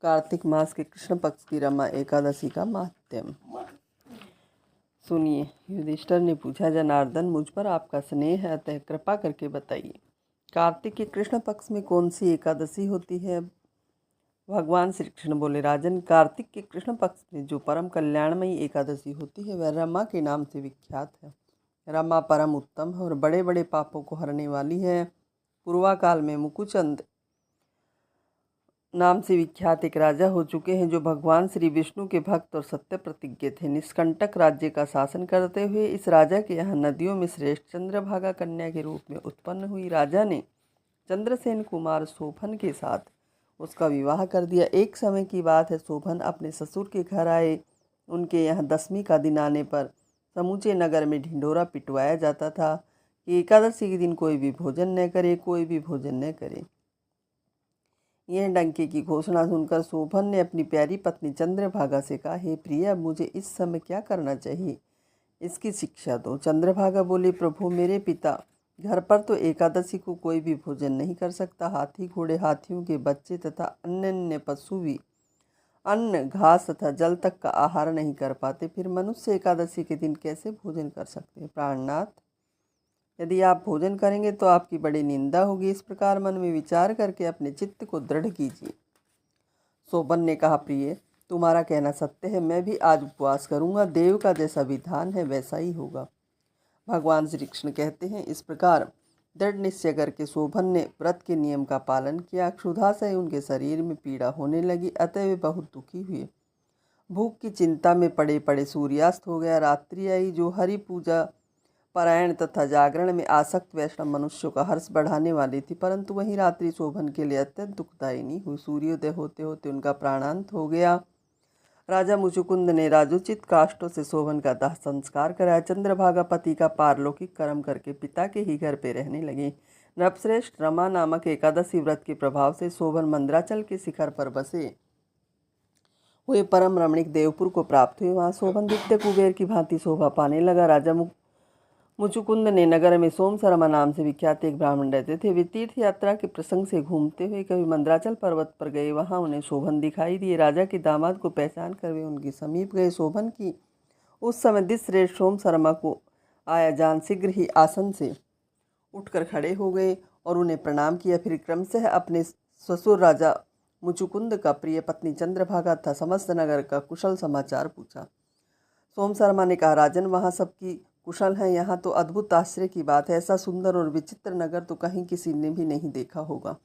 कार्तिक मास के कृष्ण पक्ष की रमा एकादशी का माहात्म्य। सुनिए। युधिष्ठिर ने पूछा, जनार्दन, मुझ पर आपका स्नेह है, अतः कृपा करके बताइए, कार्तिक के कृष्ण पक्ष में कौन सी एकादशी होती है। भगवान श्री कृष्ण बोले, राजन, कार्तिक के कृष्ण पक्ष में जो परम कल्याणमयी एकादशी होती है वह रमा के नाम से विख्यात है। रमा परम उत्तम है और बड़े बड़े पापों को हरने वाली है। पूर्वाकाल में मुकुचंद नाम से विख्यात एक राजा हो चुके हैं जो भगवान श्री विष्णु के भक्त और सत्य प्रतिज्ञ थे। निष्कंटक राज्य का शासन करते हुए इस राजा के यहाँ नदियों में श्रेष्ठ चंद्रभागा कन्या के रूप में उत्पन्न हुई। राजा ने चंद्रसेन कुमार शोभन के साथ उसका विवाह कर दिया। एक समय की बात है, शोभन अपने ससुर के घर आए। उनके यहाँ दशमी का दिन आने पर समूचे नगर में ढिंढोरा पिटवाया जाता था कि एकादशी के दिन कोई भी भोजन न करे, कोई भी भोजन न करे। यह डंके की घोषणा सुनकर शोभन ने अपनी प्यारी पत्नी चंद्रभागा से कहा, हे प्रिय, अब मुझे इस समय क्या करना चाहिए, इसकी शिक्षा दो। चंद्रभागा बोली, प्रभु, मेरे पिता घर पर तो एकादशी को कोई भी भोजन नहीं कर सकता। हाथी, घोड़े, हाथियों के बच्चे तथा अन्य पशु भी अन्न, घास तथा जल तक का आहार नहीं कर पाते, फिर मनुष्य एकादशी के दिन कैसे भोजन कर सकते हैं। प्राणनाथ, यदि आप भोजन करेंगे तो आपकी बड़ी निंदा होगी। इस प्रकार मन में विचार करके अपने चित्त को दृढ़ कीजिए। शोभन ने कहा, प्रिय, तुम्हारा कहना सत्य है, मैं भी आज उपवास करूंगा। देव का जैसा विधान है वैसा ही होगा। भगवान श्री कृष्ण कहते हैं, इस प्रकार दृढ़ निश्चय करके शोभन ने व्रत के नियम का पालन किया। क्षुधा से उनके शरीर में पीड़ा होने लगी, अतः वे बहुत दुखी हुए। भूख की चिंता में पड़े पड़े सूर्यास्त हो गया। रात्रि आई, जो हरि पूजा पारायण तथा जागरण में आसक्त वैष्णव मनुष्यों का हर्ष बढ़ाने वाली थी, परंतु वही रात्रि शोभन के लिए अत्यंत दुखदायिनी हुई। सूर्योदय होते होते उनका प्राणांत हो गया। राजा मुचुकुंद ने राजोचित काष्ठों से शोभन का दाह संस्कार कराया। चंद्रभागा पति का पारलौकिक कर्म करके पिता के ही घर पे रहने लगे। नृपश्रेष्ठ रमा नामक एकादशी व्रत के प्रभाव से शोभन मंद्राचल के शिखर पर बसे हुए परम रमणीक देवपुर को प्राप्त हुए। वहाँ शोभन दित्य कुबेर की भांति शोभा पाने लगा। राजा मुचुकुंद ने नगर में सोमशर्मा नाम से विख्यात एक ब्राह्मण रहते थे। वे तीर्थ यात्रा के प्रसंग से घूमते हुए कभी मंद्राचल पर्वत पर गए। वहां उन्हें शोभन दिखाई दिए। राजा के दामाद को पहचान कर वे उनके समीप गए। शोभन की उस समय दिश्रेष्ठ सोमशर्मा को आया जान शीघ्र ही आसन से उठकर खड़े हो गए और उन्हें प्रणाम किया। फिर क्रमशः अपने ससुर राजा मुचुकुंद का प्रिय पत्नी चंद्रभागा तथा समस्त नगर का कुशल समाचार पूछा। सोमशर्मा ने कहा, राजन, वहाँ सबकी कुशल है। यहाँ तो अद्भुत आश्चर्य की बात है, ऐसा सुंदर और विचित्र नगर तो कहीं किसी ने भी नहीं देखा होगा।